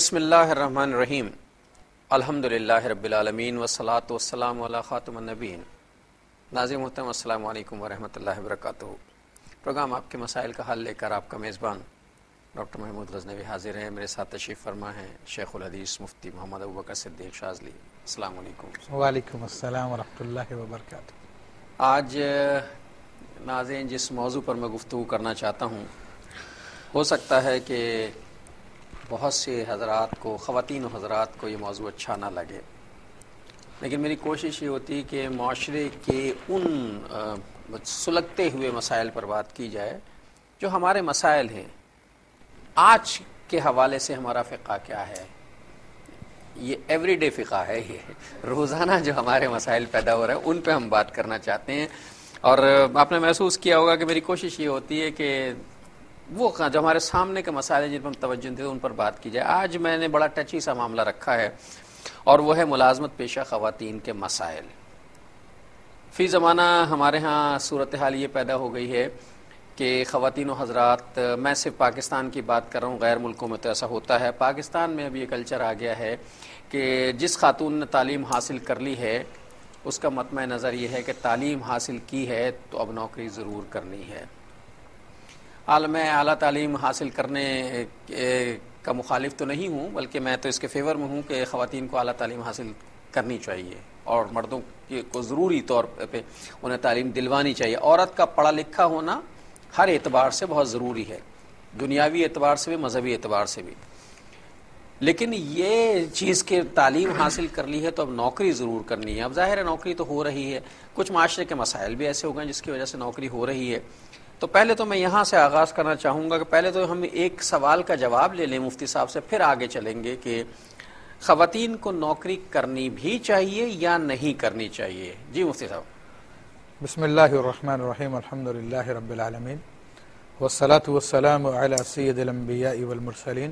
بسم اللہ الرحمن الرحیم الحمدللہ رب العالمین والصلاة والسلام علی خاتم النبیین. ناظرین محترم السلام علیکم ورحمۃ اللہ وبرکاتہ. پروگرام آپ کے مسائل کا حل لے کر آپ کا میزبان ڈاکٹر محمود غزنوی حاضر ہیں. میرے ساتھ تشریف فرما ہیں شیخ الحدیث مفتی محمد ابوبکر صدیق شاذلی. السلام علیکم. وعلیکم السلام ورحمۃ اللہ وبرکاتہ. آج ناظرین جس موضوع پر میں گفتگو کرنا چاہتا ہوں، ہو سکتا ہے کہ بہت سے حضرات کو، خواتین و حضرات کو یہ موضوع اچھا نہ لگے، لیکن میری کوشش یہ ہوتی کہ معاشرے کے ان سلگتے ہوئے مسائل پر بات کی جائے جو ہمارے مسائل ہیں. آج کے حوالے سے ہمارا فقہ کیا ہے؟ یہ ایوری ڈے فقہ ہے، یہ روزانہ جو ہمارے مسائل پیدا ہو رہے ہیں ان پہ ہم بات کرنا چاہتے ہیں. اور آپ نے محسوس کیا ہوگا کہ میری کوشش یہ ہوتی ہے کہ وہ جو ہمارے سامنے کے مسائل جن پر ہم توجہ دیں ان پر بات کی جائے. آج میں نے بڑا ٹچی سا معاملہ رکھا ہے اور وہ ہے ملازمت پیشہ خواتین کے مسائل. فی زمانہ ہمارے ہاں صورتحال یہ پیدا ہو گئی ہے کہ خواتین و حضرات، میں صرف پاکستان کی بات کر رہا ہوں، غیر ملکوں میں تو ایسا ہوتا ہے. پاکستان میں اب یہ کلچر آ گیا ہے کہ جس خاتون نے تعلیم حاصل کر لی ہے اس کا مطمع نظر یہ ہے کہ تعلیم حاصل کی ہے تو اب نوکری ضرور کرنی ہے. میں اعلیٰ تعلیم حاصل کرنے کا مخالف تو نہیں ہوں، بلکہ میں تو اس کے فیور میں ہوں کہ خواتین کو اعلیٰ تعلیم حاصل کرنی چاہیے اور مردوں کو ضروری طور پہ انہیں تعلیم دلوانی چاہیے. عورت کا پڑھا لکھا ہونا ہر اعتبار سے بہت ضروری ہے، دنیاوی اعتبار سے بھی، مذہبی اعتبار سے بھی. لیکن یہ چیز کہ تعلیم حاصل کر لی ہے تو اب نوکری ضرور کرنی ہے. اب ظاہر ہے نوکری تو ہو رہی ہے، کچھ معاشرے کے مسائل بھی ایسے ہو گئے جس کی وجہ سے نوکری ہو رہی ہے. تو پہلے تو میں یہاں سے آغاز کرنا چاہوں گا کہ پہلے تو ہم ایک سوال کا جواب لے لیں مفتی صاحب سے، پھر آگے چلیں گے کہ خواتین کو نوکری کرنی بھی چاہیے یا نہیں کرنی چاہیے. جی مفتی صاحب. بسم اللہ الرحمن الرحیم. الحمدللہ رب العالمین والصلاة والسلام علی سید الانبیاء والمرسلین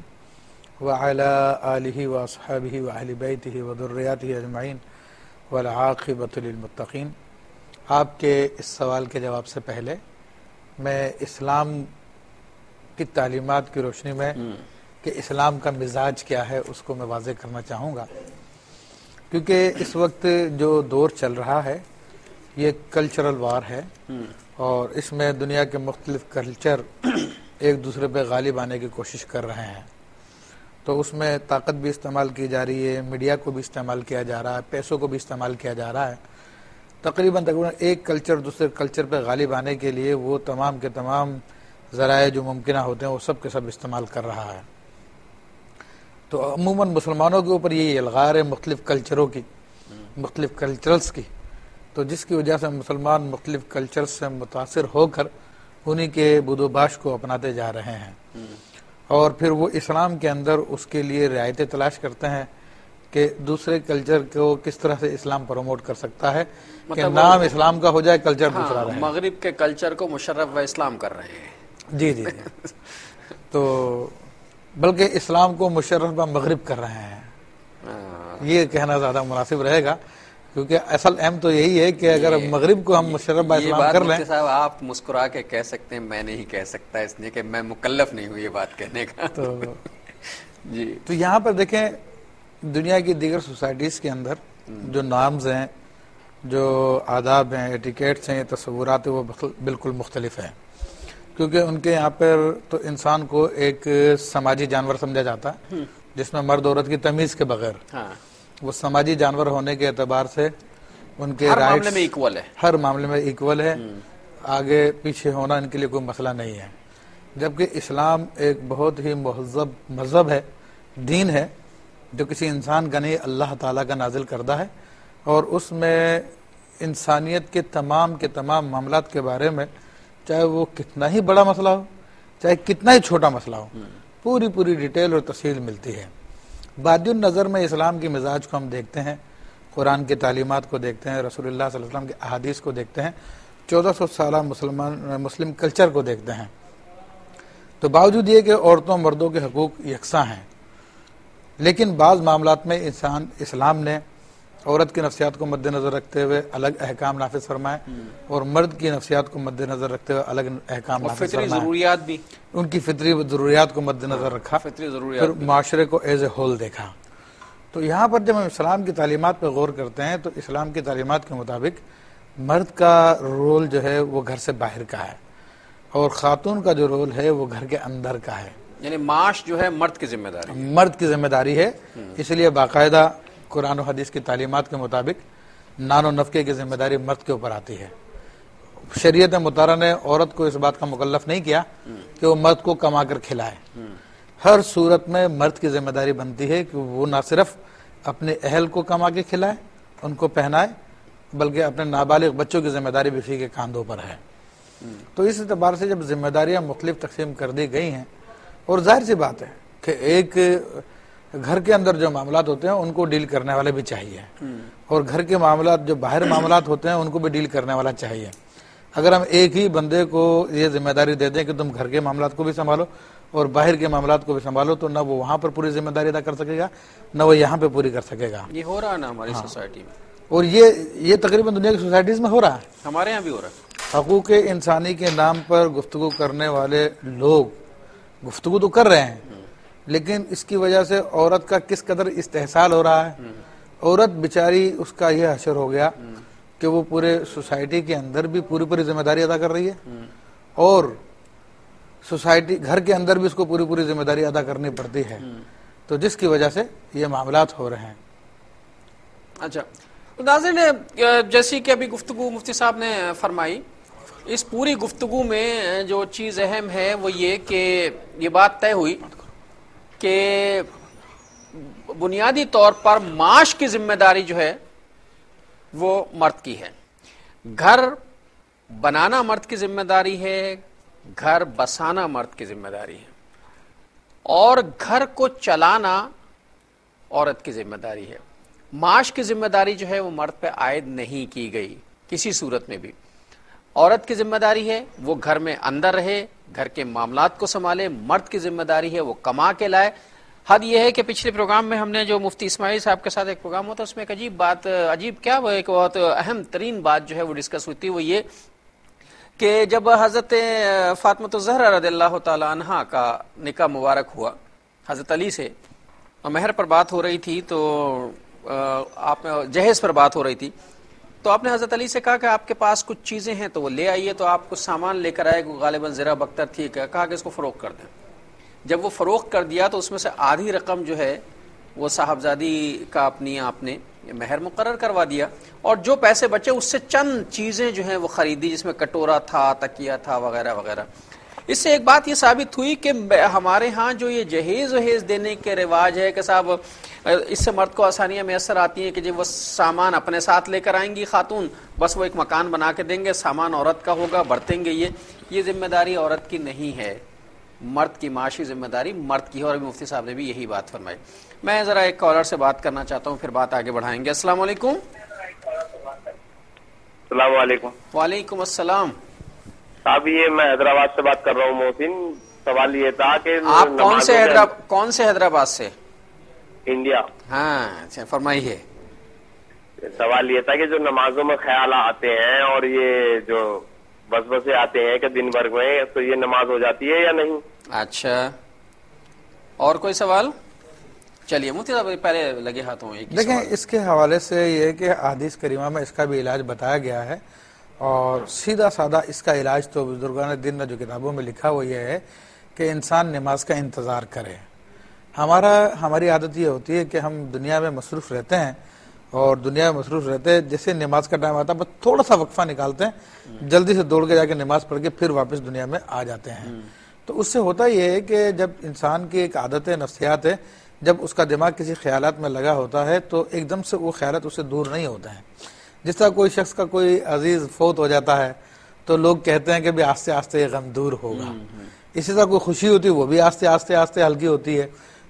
وعلی آلہ واصحابہ واہل بیتہ وذریاتہ اجمعین والعاقبۃ للمتقین. آپ کے اس سوال کے جواب سے پہلے میں اسلام کی تعلیمات کی روشنی میں کہ اسلام کا مزاج کیا ہے اس کو میں واضح کرنا چاہوں گا، کیونکہ اس وقت جو دور چل رہا ہے یہ کلچرل وار ہے اور اس میں دنیا کے مختلف کلچر ایک دوسرے پہ غالب آنے کی کوشش کر رہے ہیں. تو اس میں طاقت بھی استعمال کی جا رہی ہے، میڈیا کو بھی استعمال کیا جا رہا ہے، پیسوں کو بھی استعمال کیا جا رہا ہے. تقریباً ایک کلچر دوسرے کلچر پہ غالب آنے کے لیے وہ تمام کے تمام ذرائع جو ممکنہ ہوتے ہیں وہ سب کے سب استعمال کر رہا ہے. تو عموماً مسلمانوں کے اوپر یہ الغار ہے مختلف کلچروں کی، مختلف کلچرز کی، تو جس کی وجہ سے مسلمان مختلف کلچرز سے متاثر ہو کر انہی کے بود و باش کو اپناتے جا رہے ہیں. اور پھر وہ اسلام کے اندر اس کے لیے رعایتیں تلاش کرتے ہیں کہ دوسرے کلچر کو کس طرح سے اسلام پروموٹ کر سکتا ہے کہ نام اسلام کا ہو جائے، کلچر دوسرا رہے. مغرب کے کلچر کو مشرف و اسلام کر رہے ہیں. جی جی جی. تو بلکہ اسلام کو مشرف و مغرب کر رہے ہیں، یہ کہنا زیادہ مناسب رہے گا، کیونکہ اصل اہم تو یہی ہے کہ اگر مغرب کو ہم مشرف و اسلام کر لیں. صاحب آپ مسکرا کے کہہ سکتے ہیں، میں نہیں کہہ سکتا اس لیے کہ میں مکلف نہیں ہوں یہ بات کہنے کا. جی. تو یہاں پر دیکھیں دنیا کی دیگر سوسائٹیز کے اندر جو نارمز ہیں، جو آداب ہیں، ایٹیکیٹس ہیں، تصورات ہیں، وہ بالکل مختلف ہیں. کیونکہ ان کے یہاں پر تو انسان کو ایک سماجی جانور سمجھا جاتا ہے جس میں مرد عورت کی تمیز کے بغیر وہ سماجی جانور ہونے کے اعتبار سے ان کے ہر معاملے میں ایکول ہے، ہر معاملے میں ایکول ہے، آگے پیچھے ہونا ان کے لیے کوئی مسئلہ نہیں ہے. جبکہ اسلام ایک بہت ہی مہذب مذہب ہے، دین ہے جو کسی انسان کا نہیں اللہ تعالیٰ کا نازل کردہ ہے، اور اس میں انسانیت کے تمام معاملات کے بارے میں چاہے وہ کتنا ہی بڑا مسئلہ ہو، چاہے کتنا ہی چھوٹا مسئلہ ہو، پوری ڈیٹیل اور تفصیل ملتی ہے. بعد النظر میں اسلام کی مزاج کو ہم دیکھتے ہیں، قرآن کی تعلیمات کو دیکھتے ہیں، رسول اللہ صلی اللہ علیہ وسلم کے احادیث کو دیکھتے ہیں، 1400 سالہ مسلم کلچر کو دیکھتے ہیں، تو باوجود یہ کہ عورتوں مردوں کے حقوق یکساں ہیں، لیکن بعض معاملات میں اسلام نے عورت کی نفسیات کو مد نظر رکھتے ہوئے الگ احکام نافذ فرمائے اور مرد کی نفسیات کو مد نظر رکھتے ہوئے الگ احکام نافذ فطری فرمائے. ضروریات بھی ان کی فطری ضروریات کو مد نظر رکھا, فطری ضروریات پھر معاشرے کو ایز اے ہول دیکھا. تو یہاں پر جب ہم اسلام کی تعلیمات پہ غور کرتے ہیں تو اسلام کی تعلیمات کے مطابق مرد کا رول جو ہے وہ گھر سے باہر کا ہے اور خاتون کا جو رول ہے وہ گھر کے اندر کا ہے. یعنی معاش جو ہے مرد کی ذمہ داری, مرد کی ذمہ داری ہے. اس لیے باقاعدہ قرآن و حدیث کی تعلیمات کے مطابق نان و نفقے کی ذمہ داری مرد کے اوپر آتی ہے. شریعت مطہرہ نے عورت کو اس بات کا مکلف نہیں کیا کہ وہ مرد کو کما کر کھلائے. ہر صورت میں مرد کی ذمہ داری بنتی ہے کہ وہ نہ صرف اپنے اہل کو کما کے کھلائے, ان کو پہنائے, بلکہ اپنے نابالغ بچوں کی ذمہ داری بھی اسی کے کاندھوں پر ہے. تو اس اعتبار سے جب ذمہ داریاں مختلف تقسیم کر دی گئی ہیں, اور ظاہر سی بات ہے کہ ایک گھر کے اندر جو معاملات ہوتے ہیں ان کو ڈیل کرنے والے بھی چاہیے, اور گھر کے معاملات جو باہر معاملات ہوتے ہیں ان کو بھی ڈیل کرنے والا چاہیے. اگر ہم ایک ہی بندے کو یہ ذمہ داری دے دیں کہ تم گھر کے معاملات کو بھی سنبھالو اور باہر کے معاملات کو بھی سنبھالو, تو نہ وہ وہاں پر پوری ذمہ داری ادا کر سکے گا نہ وہ یہاں پہ پوری کر سکے گا. یہ ہو رہا ہے نا ہماری سوسائٹی میں, اور یہ تقریباً دنیا کی سوسائٹیز میں ہو رہا ہے. ہمارے یہاں بھی ہو رہا ہے. حقوق انسانی کے نام پر گفتگو کرنے والے لوگ گفتگو تو کر رہے ہیں, لیکن اس کی وجہ سے عورت کا کس قدر استحصال ہو رہا ہے. عورت بیچاری, اس کا یہ حشر ہو گیا کہ وہ پورے سوسائٹی کے اندر بھی پوری ذمہ داری ادا کر رہی ہے, اور سوسائٹی گھر کے اندر بھی اس کو پوری ذمہ داری ادا کرنی پڑتی ہے. تو جس کی وجہ سے یہ معاملات ہو رہے ہیں. اچھا ناظرین, جیسی کہ ابھی گفتگو مفتی صاحب نے فرمائی, اس پوری گفتگو میں جو چیز اہم ہے وہ یہ کہ یہ بات طے ہوئی کہ بنیادی طور پر معاش کی ذمہ داری جو ہے وہ مرد کی ہے. گھر بنانا مرد کی ذمہ داری ہے, گھر بسانا مرد کی ذمہ داری ہے, اور گھر کو چلانا عورت کی ذمہ داری ہے. معاش کی ذمہ داری جو ہے وہ مرد پہ عائد نہیں کی گئی کسی صورت میں بھی. عورت کی ذمہ داری ہے وہ گھر میں اندر رہے, گھر کے معاملات کو سنبھالے. مرد کی ذمہ داری ہے وہ کما کے لائے. حد یہ ہے کہ پچھلے پروگرام میں ہم نے جو مفتی اسماعیل صاحب کے ساتھ ایک پروگرام ہوتا ہے اس میں ایک عجیب کیا وہ ایک بہت اہم ترین بات جو ہے وہ ڈسکس ہوئی تھی, وہ یہ کہ جب حضرت فاطمہ الزہرا رضی اللہ تعالی عنہا کا نکاح مبارک ہوا حضرت علی سے, اور مہر پر بات ہو رہی تھی, تو آپ میں جہیز پر بات ہو رہی تھی, تو آپ نے حضرت علی سے کہا کہ آپ کے پاس کچھ چیزیں ہیں تو وہ لے آئیے. تو آپ کچھ سامان لے کر آئے, غالباً زرہ بختر تھی, کہا کہ اس کو فروخت کر دیں. جب وہ فروخت کر دیا تو اس میں سے آدھی رقم جو ہے وہ صاحبزادی کا اپنی آپ نے مہر مقرر کروا دیا, اور جو پیسے بچے اس سے چند چیزیں جو ہیں وہ خریدی, جس میں کٹورا تھا, تکیہ تھا, وغیرہ وغیرہ. اس سے ایک بات یہ ثابت ہوئی کہ ہمارے ہاں جو یہ جہیز وہیز دینے کے رواج ہے کہ صاحب اس سے مرد کو آسانیاں میسر آتی ہیں کہ جب وہ سامان اپنے ساتھ لے کر آئیں گی خاتون, بس وہ ایک مکان بنا کے دیں گے, سامان عورت کا ہوگا, برتیں گے. یہ ذمہ داری عورت کی نہیں ہے, مرد کی معاشی ذمہ داری مرد کی ہے, اور مفتی صاحب نے بھی یہی بات فرمائی. میں ذرا ایک کالر سے بات کرنا چاہتا ہوں, پھر بات آگے بڑھائیں گے. السلام علیکم. السلام علیکم. وعلیکم السلام. صاحب یہ میں حیدرآباد سے بات کر رہا ہوں محسن. سوال یہ تھا کہ آپ کون سے حیدرآباد سے؟ انڈیا. ہاں اچھا فرمائیے. سوال یہ تھا کہ جو نمازوں میں خیال آتے ہیں اور یہ جو بس آتے ہیں کہ دن بھر میں, تو یہ نماز ہو جاتی ہے یا نہیں؟ اچھا, اور کوئی سوال؟ چلیے مفتی صاحب پہلے لگے ہاتھوں. دیکھیں اس کے حوالے سے یہ کہ احادیث کریمہ میں اس کا بھی علاج بتایا گیا ہے, اور سیدھا سادہ اس کا علاج تو بزرگان دین نے جو کتابوں میں لکھا وہ یہ ہے کہ انسان نماز کا انتظار کرے. ہماری عادت یہ ہوتی ہے کہ ہم دنیا میں مصروف رہتے ہیں, اور دنیا میں مصروف رہتے جیسے نماز کا ٹائم آتا ہے بس تھوڑا سا وقفہ نکالتے ہیں, جلدی سے دوڑ کے جا کے نماز پڑھ کے پھر واپس دنیا میں آ جاتے ہیں. تو اس سے ہوتا یہ ہے کہ جب انسان کی ایک عادت ہے, نفسیات ہے, جب اس کا دماغ کسی خیالات میں لگا ہوتا ہے تو ایک دم سے وہ خیالات اس سے دور نہیں ہوتے ہیں. جس طرح کوئی شخص کا کوئی عزیز فوت ہو جاتا ہے تو لوگ کہتے ہیں کہ بھی آہستہ آہستہ یہ غم دور ہوگا. اسی طرح کوئی خوشی ہوتی ہے وہ بھی آہستہ آہستہ ہلکی ہوتی ہے.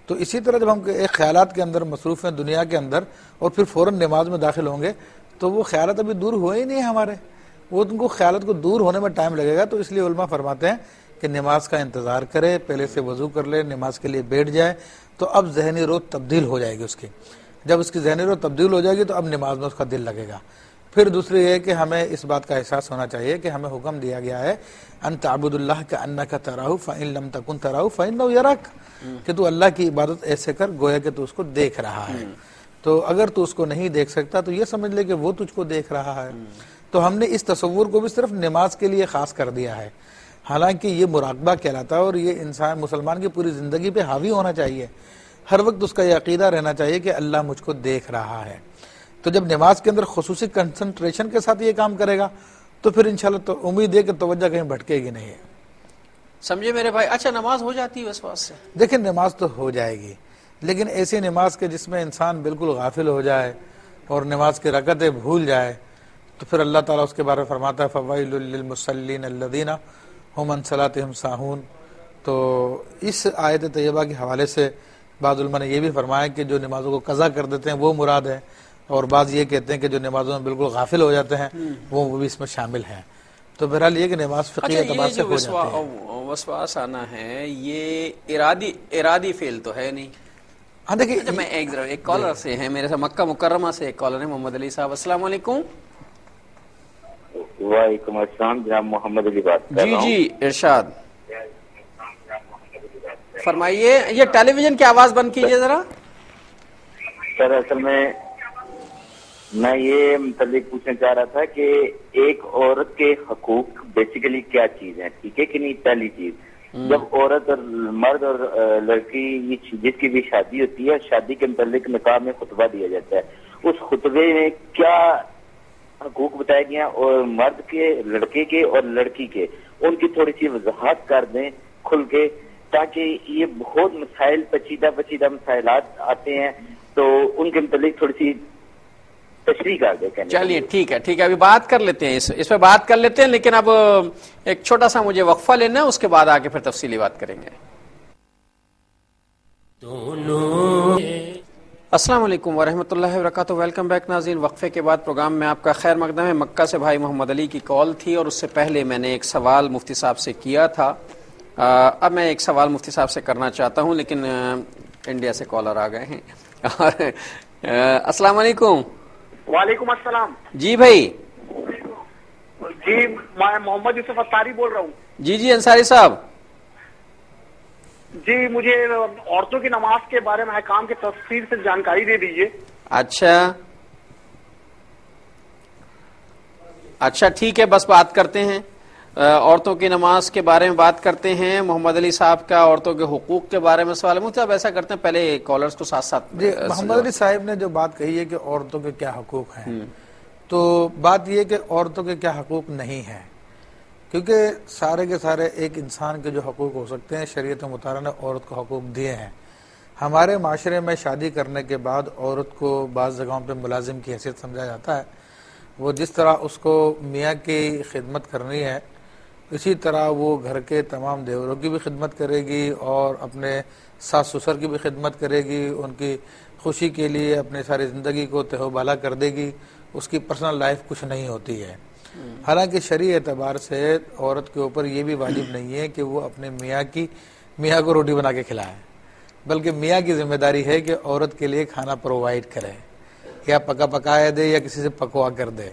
تو اسی طرح جب ہم ایک خیالات کے اندر مصروف ہیں دنیا کے اندر, اور پھر فوراً نماز میں داخل ہوں گے تو وہ خیالات ابھی دور ہوئے ہی نہیں ہمارے, وہ ان کو خیالات کو دور ہونے میں ٹائم لگے گا. تو اس لیے علماء فرماتے ہیں کہ نماز کا انتظار کرے, پہلے سے وضو کر لے, نماز کے لیے بیٹھ جائے, تو اب ذہنی روت تبدیل ہو جائے گی اس کی. جب اس کی ذہنی رو تبدیل ہو جائے گی تو اب نماز میں اس کا دل لگے گا. پھر دوسری یہ کہ ہمیں اس بات کا احساس ہونا چاہیے کہ ہمیں حکم دیا گیا ہے ان تعبد اللہ کأنک تراہ فإن لم تکن تراہ فإنہ یراک، کہ تو اللہ کی عبادت ایسے کر گویا کہ تو اس کو دیکھ رہا ہے. تو اگر تو اس کو نہیں دیکھ سکتا تو یہ سمجھ لے کہ وہ تجھ کو دیکھ رہا ہے. تو ہم نے اس تصور کو بھی صرف نماز کے لیے خاص کر دیا ہے، حالانکہ یہ مراقبہ کہلاتا ہے اور یہ انسان مسلمان کی پوری زندگی پہ حاوی ہونا چاہیے. ہر وقت اس کا یہ عقیدہ رہنا چاہیے کہ اللہ مجھ کو دیکھ رہا ہے. تو جب نماز کے اندر خصوصی کنسنٹریشن کے ساتھ یہ کام کرے گا تو پھر انشاءاللہ تو امید ہے کہ توجہ کہیں بھٹکے گی نہیں. سمجھے میرے بھائی؟ اچھا نماز ہو جاتی ہے اس واسطے سے؟ دیکھیں نماز تو ہو جائے گی، لیکن ایسی نماز کے جس میں انسان بالکل غافل ہو جائے اور نماز کی رکعتیں بھول جائے تو پھر اللہ تعالیٰ اس کے بارے میں فرماتا ہے فویل للمصلین الذین هم عن صلاتهم ساہون. تو اس آیت طیبہ کے حوالے سے بعض علماء نے یہ بھی فرمایا کہ جو نمازوں کو قضا کر دیتے ہیں وہ مراد ہے، اور بعض یہ کہتے ہیں کہ جو نمازوں میں بالکل غافل ہو جاتے ہیں وہ بھی اس میں شامل ہیں. تو بہرحال یہ کہ نماز فقہی اعتبار سے ہو جاتی ہے. وسواس آنا ہے یہ ارادی فعل تو ہے نہیں. ہاں دیکھیے اچھا میں ایک کالر سے ہیں میرے ساتھ، مکہ مکرمہ سے ایک کالر ہے محمد علی صاحب. السلام علیکم. وعلیکم السلام، جناب محمد علی بات کر رہا ہوں. جی ارشاد فرمائیے. یہ ٹیلی ویژن کی آواز بند کیجئے ذرا. سر اصل میں یہ متعلق پوچھنا چاہ رہا تھا کہ ایک عورت کے حقوق بیسیکلی کیا چیز ہے، ٹھیک ہے کہ نہیں؟ پہلی چیز، جب عورت اور مرد اور لڑکی جس کی بھی شادی ہوتی ہے، شادی کے متعلق نکاح میں خطبہ دیا جاتا ہے، اس خطبے میں کیا حقوق بتائے گئے ہیں اور مرد کے، لڑکے کے اور لڑکی کے، ان کی تھوڑی سی وضاحت کر دیں کھل کے، تاکہ یہ بہت مسائل پیچیدہ مسائلات آتے ہیں تو ان کے متعلق تھوڑی سی تشریح کر دیں. چلیے ٹھیک ہے ابھی بات کر لیتے ہیں، اس پہ بات کر لیتے ہیں، لیکن اب ایک چھوٹا سا مجھے وقفہ لینا ہے، اس کے بعد آ کے پھر تفصیلی بات کریں گے. السلام علیکم ورحمۃ اللہ وبرکاتہ. ویلکم بیک ناظرین. وقفے کے بعد پروگرام میں آپ کا خیر مقدم ہے. مکہ سے بھائی محمد علی کی کال تھی اور اس سے پہلے میں نے ایک سوال مفتی صاحب سے کیا تھا. اب میں ایک سوال مفتی صاحب سے کرنا چاہتا ہوں، لیکن انڈیا سے کالر آ گئے ہیں. السلام علیکم. وعلیکم السلام. جی بھائی. جی میں محمد یوسف اتاری بول رہا ہوں. جی انصاری صاحب. جی مجھے عورتوں کی نماز کے بارے میں احکام کی تفصیل سے جانکاری دے دیجیے. اچھا ٹھیک ہے، بس بات کرتے ہیں عورتوں کی نماز کے بارے میں بات کرتے ہیں. محمد علی صاحب کا عورتوں کے حقوق کے بارے میں سوال ہے. مجھے اب ایسا کرتے ہیں پہلے کالرز کو ساتھ ساتھ. جی محمد علی صاحب نے جو بات کہی ہے کہ عورتوں کے کیا حقوق ہیں، تو بات یہ کہ عورتوں کے کیا حقوق نہیں ہیں، کیونکہ سارے کے سارے ایک انسان کے جو حقوق ہو سکتے ہیں شریعت مطالعہ نے عورت کو حقوق دیے ہیں. ہمارے معاشرے میں شادی کرنے کے بعد عورت کو بعض جگہوں پہ ملازم کی حیثیت سمجھا جاتا ہے. وہ جس طرح اس کو میاں کی خدمت کرنی ہے اسی طرح وہ گھر کے تمام دیوروں کی بھی خدمت کرے گی اور اپنے ساس سسر کی بھی خدمت کرے گی، ان کی خوشی کے لیے اپنے ساری زندگی کو تہو بالا کر دے گی. اس کی پرسنل لائف کچھ نہیں ہوتی ہے. حالانکہ شرعی اعتبار سے عورت کے اوپر یہ بھی واجب نہیں ہے کہ وہ اپنے میاں کو روٹی بنا کے کھلائے، بلکہ میاں کی ذمہ داری ہے کہ عورت کے لیے کھانا پرووائڈ کرے، یا پکایا دے یا کسی سے پکوا کر دے.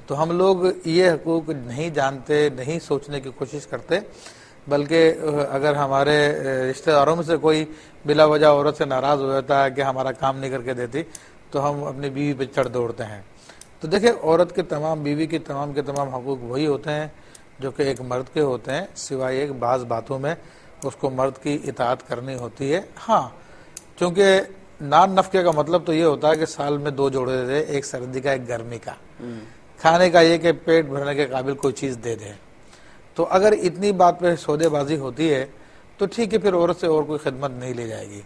تو ہم لوگ یہ حقوق نہیں جانتے، نہیں سوچنے کی کوشش کرتے، بلکہ اگر ہمارے رشتہ داروں میں سے کوئی بلا وجہ عورت سے ناراض ہو جاتا ہے کہ ہمارا کام نہیں کر کے دیتی تو ہم اپنی بیوی پہ چڑھ دوڑتے ہیں. تو دیکھیں عورت کے تمام، بیوی کے تمام حقوق وہی ہوتے ہیں جو کہ ایک مرد کے ہوتے ہیں، سوائے ایک بعض باتوں میں اس کو مرد کی اطاعت کرنی ہوتی ہے. ہاں چونکہ نان نفقے کا مطلب تو یہ ہوتا ہے کہ سال میں 2 جوڑے دے، ایک سردی کا ایک گرمی کا، کھانے کا یہ کہ پیٹ بھرنے کے قابل کوئی چیز دے دے. تو اگر اتنی بات پہ سودے بازی ہوتی ہے تو ٹھیک ہے، پھر عورت سے اور کوئی خدمت نہیں لی جائے گی.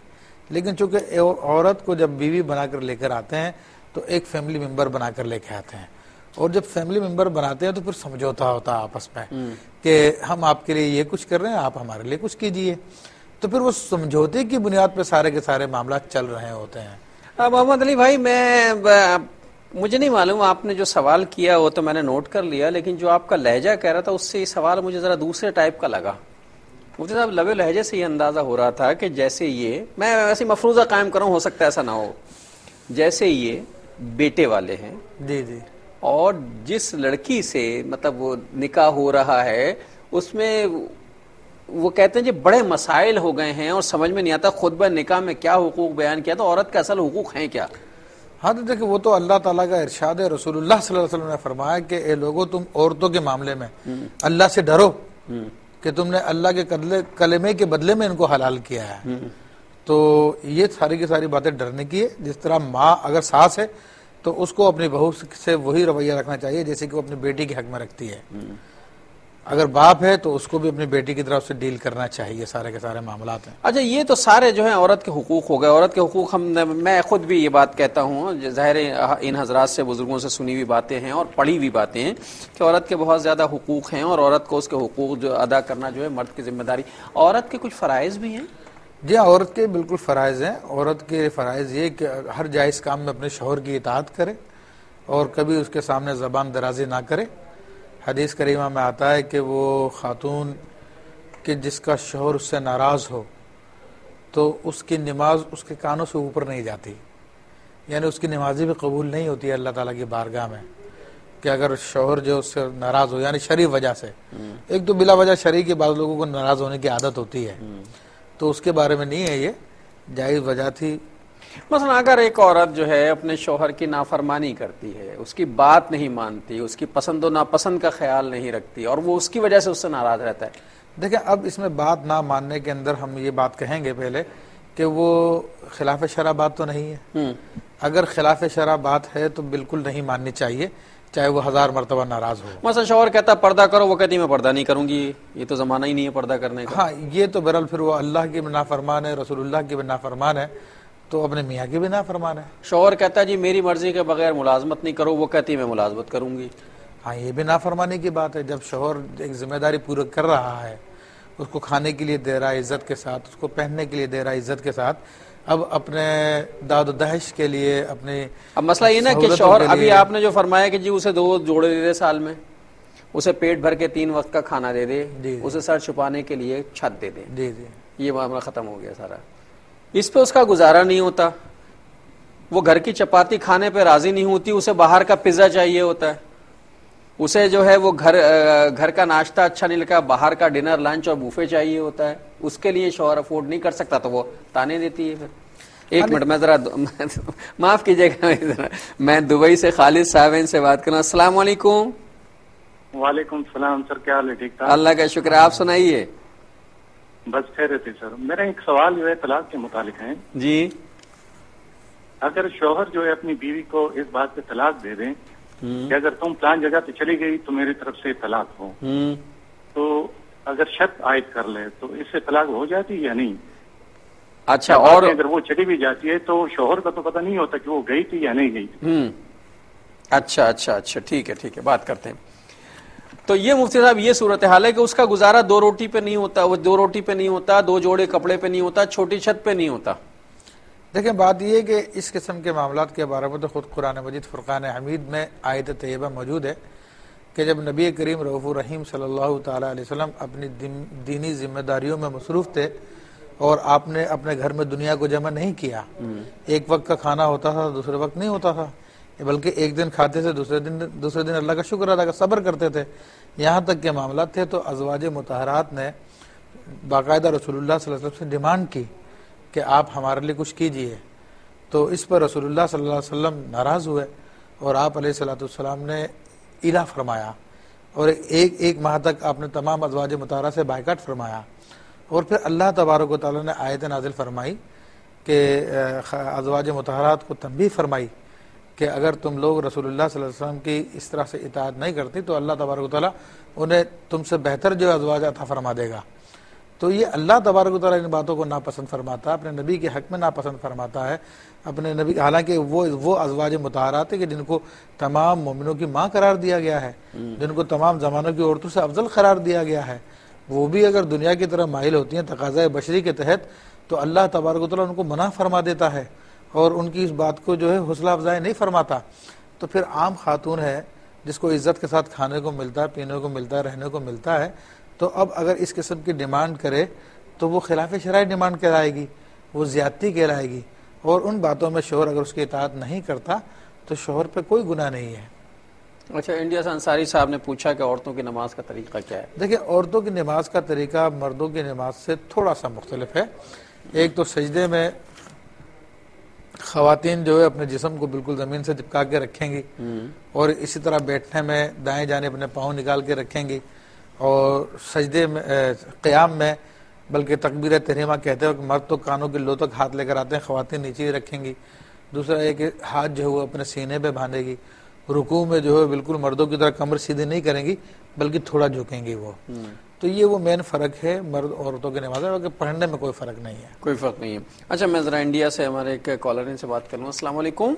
لیکن چونکہ عورت کو جب بیوی بنا کر لے کر آتے ہیں تو ایک فیملی ممبر بنا کر لے کے آتے ہیں، اور جب فیملی ممبر بناتے ہیں تو پھر سمجھوتا ہوتا ہے آپس میں کہ ہم آپ کے لیے یہ کچھ کر رہے ہیں، آپ ہمارے لیے کچھ کیجئے. تو پھر وہ سمجھوتے کی بنیاد پہ سارے کے سارے معاملات چل رہے ہوتے ہیں. محمد علی بھائی، مجھے نہیں معلوم آپ نے جو سوال کیا وہ تو میں نے نوٹ کر لیا، لیکن جو آپ کا لہجہ کہہ رہا تھا اس سے یہ سوال مجھے ذرا دوسرے ٹائپ کا لگا. مفتی صاحب لبے لہجے سے یہ اندازہ ہو رہا تھا کہ جیسے یہ، میں ویسے مفروضہ قائم کروں، ہو سکتا ہے ایسا نہ ہو، جیسے یہ بیٹے والے ہیں جی جی اور جس لڑکی سے مطلب وہ نکاح ہو رہا ہے اس میں وہ کہتے ہیں جی بڑے مسائل ہو گئے ہیں اور سمجھ میں نہیں آتا خطبہ نکاح میں کیا حقوق بیان کیا، تو عورت کے اصل حقوق ہیں کیا؟ ہاں تو دیکھیں وہ تو اللہ تعالیٰ کا ارشاد ہے، رسول اللہ صلی اللہ علیہ وسلم نے فرمایا کہ اے لوگوں تم عورتوں کے معاملے میں اللہ سے ڈرو کہ تم نے اللہ کے کلمے کے بدلے میں ان کو حلال کیا ہے. تو یہ ساری کی ساری باتیں ڈرنے کی ہے. جس طرح ماں اگر ساس ہے تو اس کو اپنی بہو سے وہی رویہ رکھنا چاہیے جیسے کہ وہ اپنی بیٹی کے حق میں رکھتی ہے. اگر باپ ہے تو اس کو بھی اپنی بیٹی کی طرف سے ڈیل کرنا چاہیے. سارے کے سارے معاملات ہیں. اچھا یہ تو سارے جو ہیں عورت کے حقوق ہو گئے. عورت کے حقوق میں خود بھی یہ بات کہتا ہوں، ظاہر ان حضرات سے بزرگوں سے سنی ہوئی باتیں ہیں اور پڑھی ہوئی باتیں ہیں کہ عورت کے بہت زیادہ حقوق ہیں اور عورت کو اس کے حقوق جو ادا کرنا جو ہے مرد کی ذمہ داری. عورت کے کچھ فرائض بھی ہیں؟ جی ہاں، عورت کے بالکل فرائض ہیں. عورت کے فرائض یہ کہ ہر جائز کام میں اپنے شوہر کی اطاعت کرے اور کبھی اس کے سامنے زبان درازی نہ کرے. حدیث کریمہ میں آتا ہے کہ وہ خاتون کہ جس کا شوہر اس سے ناراض ہو تو اس کی نماز اس کے کانوں سے اوپر نہیں جاتی، یعنی اس کی نمازی بھی قبول نہیں ہوتی ہے اللہ تعالیٰ کی بارگاہ میں. کہ اگر شوہر جو اس سے ناراض ہو یعنی شرعی وجہ سے، ایک تو بلا وجہ شرعی کے بعض لوگوں کو ناراض ہونے کی عادت ہوتی ہے، تو اس کے بارے میں نہیں ہے، یہ جائز وجہ تھی. مثلا اگر ایک عورت جو ہے اپنے شوہر کی نافرمانی کرتی ہے، اس کی بات نہیں مانتی، اس کی پسند و ناپسند کا خیال نہیں رکھتی اور وہ اس کی وجہ سے اس سے ناراض رہتا ہے. دیکھیں اب اس میں بات نہ ماننے کے اندر ہم یہ بات کہیں گے پہلے کہ وہ خلاف شرع بات تو نہیں ہے. اگر خلاف شرع بات ہے تو بالکل نہیں ماننی چاہیے، چاہے وہ 1000 مرتبہ ناراض ہو. مثلا شوہر کہتا ہے پردہ کرو، وہ کہتی میں پردہ نہیں کروں گی، یہ تو زمانہ ہی نہیں ہے پردہ کرنے کا. ہاں یہ تو بہرحال پھر وہ اللہ کی بھی نافرمان ہے، رسول اللہ کی بھی نافرمان ہے، تو اپنے میاں کی بھی نافرمان ہے. شوہر کہتا ہے جی میری مرضی کے بغیر ملازمت نہیں کرو، وہ کہتی میں ملازمت کروں گی. ہاں یہ بھی نافرمانی کی بات ہے. جب شوہر ایک ذمہ داری پورا کر رہا ہے، اس کو کھانے کے لیے دے رہا ہے عزت کے ساتھ، اس کو پہننے کے لیے دے رہا ہے عزت کے ساتھ، اب اپنے داد و دہش کے لیے اپنے اب مسئلہ یہ نا کہ شوہر ابھی آپ نے جو فرمایا کہ جی اسے 2 جوڑے دے دے سال میں، اسے پیٹ بھر کے 3 وقت کا کھانا دے دے، اسے سر چھپانے کے لیے چھت دے دے، جی جی یہ معاملہ ختم ہو گیا سارا. اس پہ اس کا گزارا نہیں ہوتا، وہ گھر کی چپاتی کھانے پہ راضی نہیں ہوتی، اسے باہر کا پیزا چاہیے ہوتا ہے، اسے جو ہے وہ گھر کا ناشتہ اچھا نہیں لگا، باہر کا ڈنر لنچ اور بوفے چاہیے ہوتا ہے، اس کے لیے شوہر افورڈ نہیں کر سکتا تو وہ تانے دیتی ہے. پھر ایک منٹ میں ذرا معاف کیجیے گا، میں دبئی سے خالد صاحب سے بات کروں. السلام علیکم. وعلیکم السلام سر، کیا حال ہے؟ ٹھیک ٹھاک؟ اللہ کا شکر ہے، آپ سنائیے. بس خیریت ہے سر. میرا ایک سوال جو ہے طلاق کے متعلق ہے. جی. اگر شوہر جو ہے اپنی بیوی کو اس بات پہ طلاق دے دیں کہ اگر تم فلان جگہ پہ چلی گئی تو میری طرف سے طلاق ہو، تو اگر شرط عائد کر لے تو اس سے طلاق ہو جاتی یا نہیں؟ اچھا، اور اگر وہ چلی بھی جاتی ہے تو شوہر کا تو پتہ نہیں ہوتا کہ وہ گئی تھی یا نہیں گئی تھی. اچھا ٹھیک ہے بات کرتے ہیں. تو یہ مفتی صاحب یہ صورتحال ہے کہ اس کا گزارا 2 روٹی پہ نہیں ہوتا، وہ 2 روٹی پہ نہیں ہوتا، 2 جوڑے کپڑے پہ نہیں ہوتا، چھوٹی چھت پہ نہیں ہوتا. دیکھیں بات یہ ہے کہ اس قسم کے معاملات کے بارے میں تو خود قرآن مجید فرقان حمید میں آیت طیبہ موجود ہے کہ جب نبی کریم رؤوف الرحیم صلی اللہ تعالیٰ علیہ وسلم اپنی دینی ذمہ داریوں میں مصروف تھے اور آپ نے اپنے گھر میں دنیا کو جمع نہیں کیا، ایک وقت کا کھانا ہوتا تھا دوسرے وقت نہیں ہوتا تھا، بلکہ ایک دن کھاتے تھے دوسرے دن اللہ کا شکر ادا کر صبر کرتے تھے، یہاں تک کے معاملات تھے. تو ازواج مطہرات نے باقاعدہ رسول اللہ صلی اللہ علیہ وسلم سے ڈیمانڈ کی کہ آپ ہمارے لیے کچھ کیجئے. تو اس پر رسول اللہ صلی اللہ علیہ وسلم ناراض ہوئے اور آپ علیہ الصلوۃ والسلام نے ایلا فرمایا اور ایک ماہ تک آپ نے تمام ازواج مطہرہ سے بائیکاٹ فرمایا. اور پھر اللہ تبارک و تعالیٰ نے آیت نازل فرمائی کہ ازواج مطہرات کو تنبیہ فرمائی کہ اگر تم لوگ رسول اللہ صلی اللہ علیہ وسلم کی اس طرح سے اطاعت نہیں کرتی تو اللہ تبارک و تعالیٰ انہیں تم سے بہتر جو ازواج عطا فرما دے گا. تو یہ اللہ تبارک و تعالیٰ ان باتوں کو ناپسند فرماتا ہے، اپنے نبی کے حق میں ناپسند فرماتا ہے اپنے نبی، حالانکہ وہ ازواج مطہرات ہیں کہ جن کو تمام مومنوں کی ماں قرار دیا گیا ہے، جن کو تمام زمانوں کی عورتوں سے افضل قرار دیا گیا ہے، وہ بھی اگر دنیا کی طرف مائل ہوتی ہیں تقاضۂ بشری کے تحت تو اللہ تبارک و تعالیٰ ان کو منع فرما دیتا ہے اور ان کی اس بات کو جو ہے حوصلہ افزائی نہیں فرماتا. تو پھر عام خاتون ہے جس کو عزت کے ساتھ کھانے کو ملتا ہے، پینے کو ملتا ہے، رہنے کو ملتا ہے، تو اب اگر اس قسم کی ڈیمانڈ کرے تو وہ خلاف شرع ڈیمانڈ کہلائے گی، وہ زیادتی کہلائے گی. اور ان باتوں میں شوہر اگر اس کی اطاعت نہیں کرتا تو شوہر پہ کوئی گناہ نہیں ہے۔ اچھا، انڈیا سے انصاری صاحب نے پوچھا کہ عورتوں کی نماز کا طریقہ کیا ہے؟ دیکھیں، عورتوں کی نماز کا طریقہ مردوں کی نماز سے تھوڑا سا مختلف ہے۔ ایک تو سجدے میں خواتین جو ہے اپنے جسم کو بالکل زمین سے چپکا کے رکھیں گی، اور اسی طرح بیٹھنے میں دائیں جانب اپنے پاؤں نکال کے رکھیں گی، اور سجدے میں قیام میں بلکہ تکبیر تحریمہ کہتے ہیں کہ مرد تو کانوں کے لو تک ہاتھ لے کر آتے ہیں، خواتین نیچے ہی رکھیں گی۔ دوسرا یہ کہ ہاتھ جو ہے وہ اپنے سینے پہ باندھے گی۔ رکوع میں جو ہے بالکل مردوں کی طرح کمر سیدھی نہیں کریں گی بلکہ تھوڑا جھکیں گی وہ۔ تو یہ وہ مین فرق ہے مرد عورتوں کے نماز میں، پڑھنے میں کوئی فرق نہیں ہے، کوئی فرق نہیں ہے۔ اچھا، میں ذرا انڈیا سے ہمارے ایک کالر سے بات کروں۔ السلام علیکم۔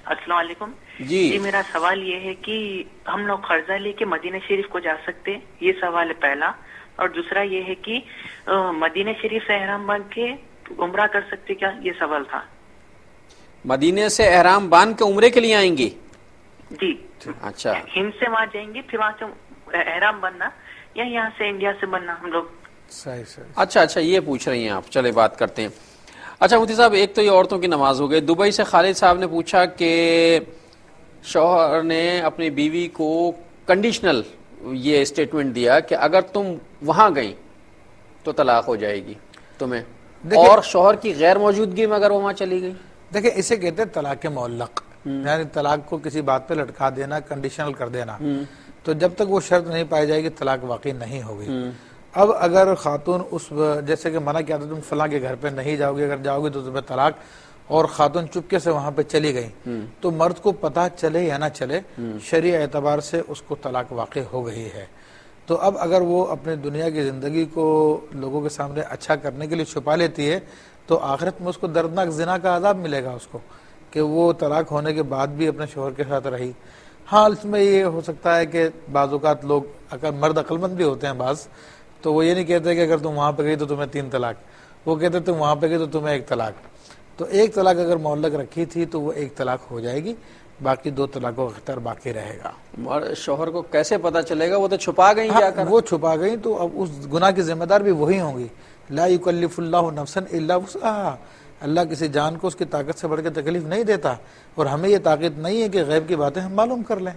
السلام علیکم جی میرا سوال یہ ہے کہ ہم لوگ قرضہ لے کے مدینہ شریف کو جا سکتے ہیں؟ یہ سوال ہے پہلا۔ اور دوسرا یہ ہے کہ مدینہ شریف سے احرام باندھ کے عمرہ کر سکتے کیا؟ یہ سوال تھا۔ مدینے سے احرام باندھ کے عمرے کے لیے آئیں گی؟ جی اچھا، ہند سے وہاں جائیں گے، پھر وہاں سے احرام بننا، یا یہاں سے انڈیا سے بننا ہم لوگ؟ صحیح صحیح۔ اچھا یہ پوچھ رہی ہیں آپ، چلے بات کرتے ہیں۔ اچھا مفتی صاحب، ایک تو یہ عورتوں کی نماز ہو گئی۔ دبئی سے خالد صاحب نے پوچھا کہ شوہر نے اپنی بیوی کو کنڈیشنل یہ اسٹیٹمنٹ دیا کہ اگر تم وہاں گئی تو طلاق ہو جائے گی تمہیں، اور شوہر کی غیر موجودگی میں اگر وہ وہاں چلی گئی؟ دیکھیں، اسے کہتے ہیں طلاق معلق، یعنی طلاق کو کسی بات پہ لٹکا دینا، کنڈیشنل کر دینا۔ تو جب تک وہ شرط نہیں پائی جائے گی طلاق واقعی نہیں ہوگی۔ اب اگر خاتون جیسے کہ منع کیا تھا تم فلاں کے گھر پہ نہیں جاؤ گے، اگر جاؤ گے تو تمہیں طلاق، اور خاتون چپکے سے وہاں پہ چلی گئی، تو مرد کو پتہ چلے یا نہ چلے شرعی اعتبار سے اس کو طلاق واقع ہو گئی ہے۔ تو اب اگر وہ اپنی دنیا کی زندگی کو لوگوں کے سامنے اچھا کرنے کے لیے چھپا لیتی ہے تو آخرت میں اس کو دردناک زنا کا عذاب ملے گا اس کو، کہ وہ طلاق ہونے کے بعد بھی اپنے شوہر کے ساتھ رہی۔ ہاں، اس میں یہ ہو سکتا ہے کہ بعض اوقات لوگ اگر مرد عقل مند بھی ہوتے ہیں بعض، تو وہ یہ نہیں کہتے کہ اگر تم وہاں پہ گئی تو تمہیں 3 طلاق، وہ کہتے تم وہاں پہ گئی تو تمہیں 1 طلاق۔ تو 1 طلاق اگر معلق رکھی تھی تو وہ 1 طلاق ہو جائے گی، باقی 2 طلاقوں کا اختیار باقی رہے گا۔ اور شوہر کو کیسے پتا چلے گا؟ وہ تو چھپا گئی جا کر۔ وہ چھپا گئی تو اب اس گناہ کی ذمہ دار بھی وہی ہوں گی۔ لا یکلف اللہ نفسا الا وسعها، اللہ کسی جان کو اس کی طاقت سے بڑھ کے تکلیف نہیں دیتا، اور ہمیں یہ طاقت نہیں ہے کہ غیب کی باتیں ہم معلوم کر لیں،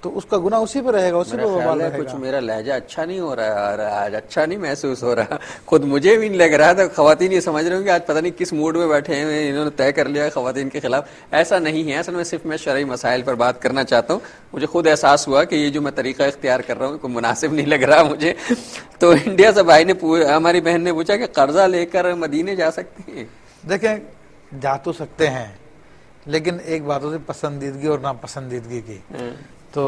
تو اس کا گناہ اسی پہ رہے گا، اسی پہ وبال رہے گا۔ کچھ میرا لہجہ اچھا نہیں ہو رہا ہے، آج اچھا نہیں محسوس ہو رہا، خود مجھے بھی نہیں لگ رہا تھا۔ خواتین یہ سمجھ رہے ہوں کہ آج پتہ نہیں کس موڈ میں بیٹھے ہیں، انہوں نے طے کر لیا خواتین کے خلاف۔ ایسا نہیں ہے، اصل میں صرف میں شرعی مسائل پر بات کرنا چاہتا ہوں۔ مجھے خود احساس ہوا کہ یہ جو میں طریقہ اختیار کر رہا ہوں کوئی مناسب نہیں لگ رہا مجھے۔ تو انڈیا سے بھائی نے ہماری بہن نے پوچھا کہ قرضہ لے کر مدینے جا سکتے ہیں؟ دیکھیں، جا تو سکتے ہیں، لیکن ایک بات ہوتی ہے پسندیدگی اور ناپسندیدگی کی۔ تو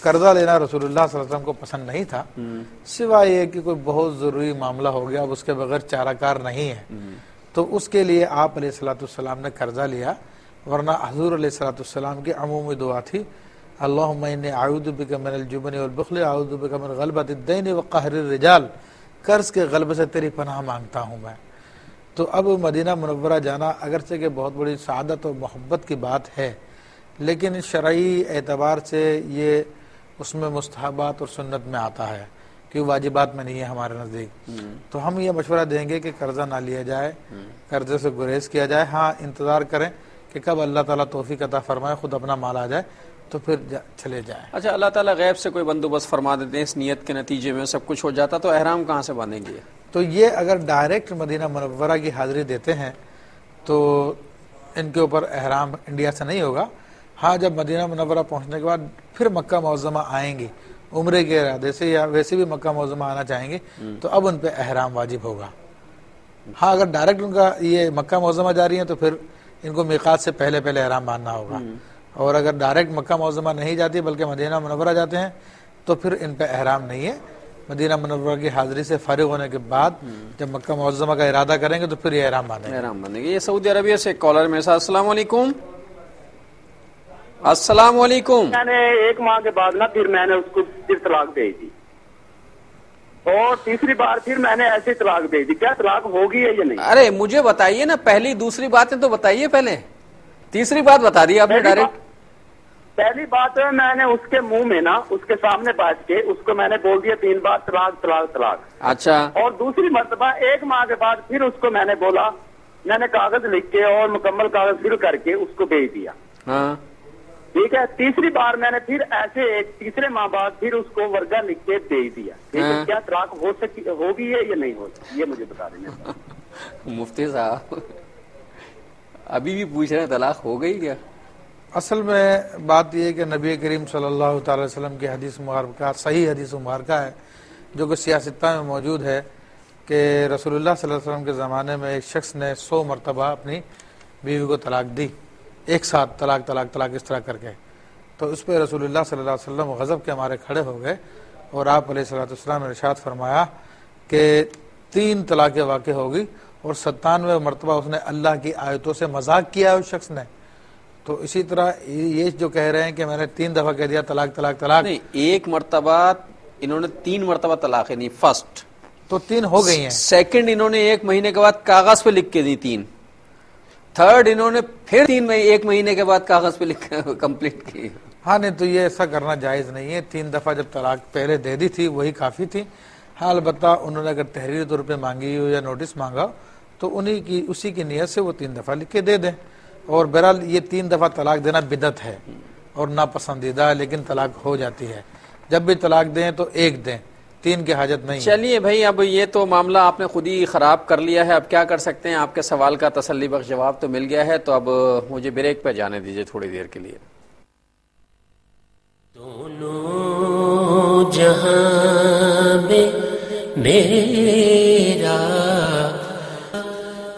قرضہ لینا رسول اللہ صلی اللہ علیہ وسلم کو پسند نہیں تھا، سوائے یہ کہ کوئی بہت ضروری معاملہ ہو گیا، اب اس کے بغیر چارہ کار نہیں ہے، تو اس کے لیے آپ علیہ الصلوۃ والسلام نے قرضہ لیا، ورنہ حضور علیہ الصلوۃ والسلام کی عمومی دعا تھی، اللہم انی اعوذ بک من الجبن والبخل اعوذ بک من غلبۃ الدین وقہر الرجال، قرض کے غلبے سے تیری پناہ مانگتا ہوں میں۔ تو اب مدینہ منورہ جانا اگرچہ کہ بہت بڑی سعادت اور محبت کی بات ہے، لیکن شرعی اعتبار سے یہ اس میں مستحبات اور سنت میں آتا ہے، کہ واجبات میں نہیں ہے ہمارے نزدیک۔ تو ہم یہ مشورہ دیں گے کہ قرضہ نہ لیا جائے، قرضے سے گریز کیا جائے۔ ہاں، انتظار کریں کہ کب اللہ تعالیٰ توفیق عطا فرمائے، خود اپنا مال آ جائے تو پھر چلے جائیں۔ اچھا، اللہ تعالیٰ غیب سے کوئی بندوبست فرما دیتے ہیں، اس نیت کے نتیجے میں سب کچھ ہو جاتا، تو احرام کہاں سے باندھیں گے؟ تو یہ اگر ڈائریکٹ مدینہ منورہ کی حاضری دیتے ہیں تو ان کے اوپر احرام انڈیا سے نہیں ہوگا۔ ہاں، جب مدینہ منورہ پہنچنے کے بعد پھر مکہ معظمہ آئیں گے عمرے کے ارادے سے، یا ویسے بھی مکہ معظمہ آنا چاہیں گے، تو اب ان پہ احرام واجب ہوگا۔ ہاں، اگر ڈائریکٹ ان کا یہ مکہ معظمہ جاری ہے تو پھر ان کو میقات سے پہلے احرام باندھنا ہوگا، اور اگر ڈائریکٹ مکہ معظمہ نہیں جاتی بلکہ مدینہ منورہ جاتے ہیں تو پھر ان پہ احرام نہیں ہے۔ مدینہ منورہ کی حاضری سے فارغ ہونے کے بعد جب مکہ معظمہ کا ارادہ کریں گے تو پھر یہ احرام باندھیں گے۔ یہ سعودی عربیہ سے کالر میرے ساتھ۔ السلام علیکم۔ السلام علیکم۔ میں نے 1 ماہ کے بعد پھر میں نے اس کو پھر طلاق دے دی، اور تیسری بار پھر میں نے ایسے طلاق دے دی۔ کیا طلاق ہوگی ہے یا نہیں؟ ارے مجھے بتائیے نا، پہلی دوسری باتیں تو بتائیے پہلے، تیسری بات بتا دی آپ نے ڈائریکٹ۔ پہلی بات میں نے اس کے منہ میں اس کے سامنے بیٹھ کے اس کو میں نے بول دیا 3 بار طلاق طلاق طلاق۔ اچھا، اور دوسری مرتبہ 1 ماہ کے بعد پھر اس کو میں نے بولا میں نے کاغذ لکھ کے اور مکمل کاغذ فل کر کے اس کو بھیج دیا. ہاں ٹھیک ہے. تیسری بار میں نے پھر ایسے ایک تیسرے ماہ بعد پھر اس کو ورگا لکھ کے بھیج دیا. ٹھیک ہے, کیا طلاق ہوگی ہے یا نہیں ہوگی, یہ مجھے بتا دیں. مفتی صاحب ابھی بھی پوچھ رہے ہیں طلاق ہو گئی کیا؟ اصل میں بات یہ ہے کہ نبی کریم صلی اللہ تعالی وسلم کی حدیث مبارکہ صحیح حدیث مبارکہ ہے جو کہ سیاستہ میں موجود ہے کہ رسول اللہ صلی اللہ علیہ وسلم کے زمانے میں ایک شخص نے 100 مرتبہ اپنی بیوی کو طلاق دی, ایک ساتھ طلاق طلاق طلاق اس طرح کر کے. تو اس پہ رسول اللہ صلی اللہ علیہ وسلم غضب کے مارے کھڑے ہو گئے اور آپ علیہ الصلوۃ والسلام نے ارشاد فرمایا کہ 3 طلاقیں واقع ہوگی اور 97 مرتبہ اس نے اللہ کی آیتوں سے مذاق کیا ہے اس شخص نے. تو اسی طرح یہ جو کہہ رہے ہیں کہ میں نے 3 دفعہ کہہ دیا طلاق طلاق طلاق, نہیں, ایک مرتبہ انہوں نے 3 مرتبہ طلاقیں دی. فرسٹ تو 3 ہو گئی ہیں. سیکنڈ انہوں نے 1 مہینے کے بعد کاغذ پہ لکھ کے دی 3. تھرڈ انہوں نے پھر 1 مہینے کے بعد کاغذ پہ لکھ کے کمپلیٹ کی. ہاں نہیں, تو یہ ایسا کرنا جائز نہیں ہے. 3 دفعہ جب طلاق پہلے دے دی تھی وہی کافی تھی. ہاں البتہ انہوں نے اگر تحریری طور پہ مانگی ہو یا نوٹس مانگا تو اسی کی نیت سے وہ 3 دفعہ لکھ کے دے دیں. اور بہرحال یہ 3 دفعہ طلاق دینا بدعت ہے اور ناپسندیدہ ہے, لیکن طلاق ہو جاتی ہے. جب بھی طلاق دیں تو 1 دیں, 3 کی حاجت نہیں. چلیے بھائی, اب یہ تو معاملہ آپ نے خود ہی خراب کر لیا ہے, اب کیا کر سکتے ہیں. آپ کے سوال کا تسلی بخش جواب تو مل گیا ہے, تو اب مجھے بریک پہ جانے دیجیے تھوڑی دیر کے لیے. دونوں جہاں میں میرا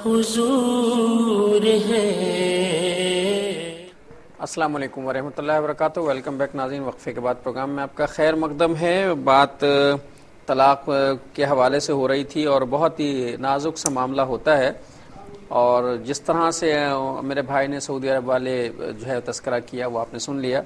حضور ہے. السلام علیکم ورحمۃ اللہ وبرکاتہ. ویلکم بیک ناظرین. وقفے کے بعد پروگرام میں آپ کا خیر مقدم ہے. بات طلاق کے حوالے سے ہو رہی تھی اور بہت ہی نازک سا معاملہ ہوتا ہے, اور جس طرح سے میرے بھائی نے سعودی عرب والے جو ہے تذکرہ کیا وہ آپ نے سن لیا.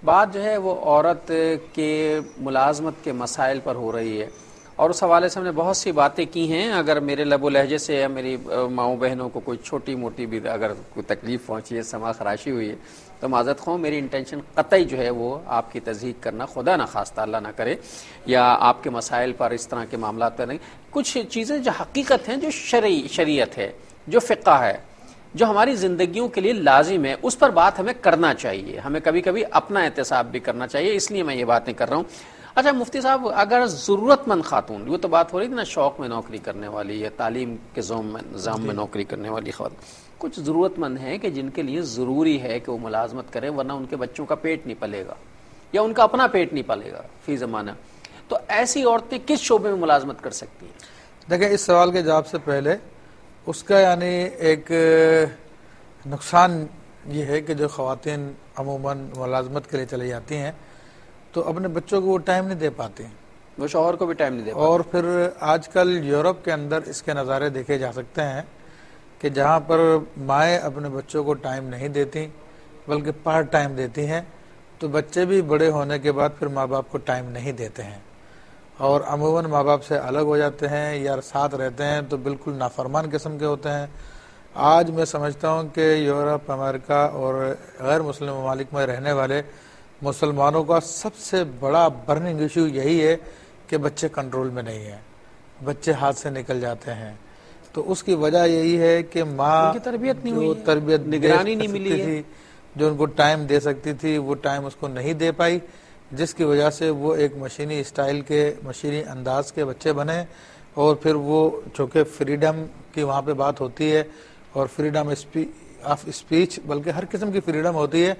بات جو ہے وہ عورت کے ملازمت کے مسائل پر ہو رہی ہے, اور اس حوالے سے ہم نے بہت سی باتیں کی ہیں. اگر میرے لب و لہجے سے یا میری ماؤں بہنوں کو کوئی چھوٹی موٹی بھی اگر کوئی تکلیف پہنچی ہے, سما خراشی ہوئی ہے, تو معذرت خواہ. میری انٹینشن قطعی جو ہے وہ آپ کی تصدیق کرنا, خدا نہ خواستہ اللہ نہ کرے, یا آپ کے مسائل پر اس طرح کے معاملات پر نہیں. کچھ چیزیں جو حقیقت ہیں, جو شریعت ہے, جو فقہ ہے, جو ہماری زندگیوں کے لیے لازم ہے, اس پر بات ہمیں کرنا چاہیے. ہمیں کبھی کبھی اپنا احتساب بھی کرنا چاہیے, اس لیے میں یہ باتیں کر رہا ہوں. اچھا مفتی صاحب, اگر ضرورت مند خاتون, وہ تو بات ہو رہی تھی نا شوق میں نوکری کرنے والی یا تعلیم کے نظام میں نوکری کرنے والی خواتین, کچھ ضرورت مند ہیں کہ جن کے لیے ضروری ہے کہ وہ ملازمت کریں ورنہ ان کے بچوں کا پیٹ نہیں پلے گا یا ان کا اپنا پیٹ نہیں پلے گا فی زمانہ, تو ایسی عورتیں کس شعبے میں ملازمت کر سکتی ہیں؟ دیکھیں, اس سوال کے جواب سے پہلے اس کا یعنی ایک نقصان یہ ہے کہ جو خواتین عموماً ملازمت کے لیے چلی جاتی ہیں تو اپنے بچوں کو وہ ٹائم نہیں دے پاتے, وہ شوہر کو بھی ٹائم نہیں دے پاتے. اور پھر آج کل یورپ کے اندر اس کے نظارے دیکھے جا سکتے ہیں کہ جہاں پر مائیں اپنے بچوں کو ٹائم نہیں دیتی بلکہ پارٹ ٹائم دیتی ہیں, تو بچے بھی بڑے ہونے کے بعد پھر ماں باپ کو ٹائم نہیں دیتے ہیں اور عموماً ماں باپ سے الگ ہو جاتے ہیں یا ساتھ رہتے ہیں تو بالکل نافرمان قسم کے ہوتے ہیں. آج میں سمجھتا ہوں کہ یورپ, امریکہ اور غیر مسلم ممالک میں رہنے والے مسلمانوں کا سب سے بڑا برننگ ایشو یہی ہے کہ بچے کنٹرول میں نہیں ہیں, بچے ہاتھ سے نکل جاتے ہیں. تو اس کی وجہ یہی ہے کہ ماں کی تربیت نہیں ہوئی, تربیت نگرانی نہیں ملی تھی, جو ان کو ٹائم دے سکتی تھی وہ ٹائم اس کو نہیں دے پائی, جس کی وجہ سے وہ ایک مشینی اسٹائل کے, مشینی انداز کے بچے بنے. اور پھر وہ چونکہ فریڈم کی وہاں پہ بات ہوتی ہے اور فریڈم آف اسپیچ, بلکہ ہر قسم کی فریڈم ہوتی ہے,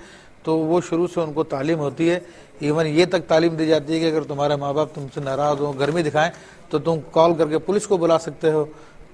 تو وہ شروع سے ان کو تعلیم ہوتی ہے. ایون یہ تک تعلیم دی جاتی ہے کہ اگر تمہارے ماں باپ تم سے ناراض ہو, گرمی دکھائیں, تو تم کال کر کے پولیس کو بلا سکتے ہو.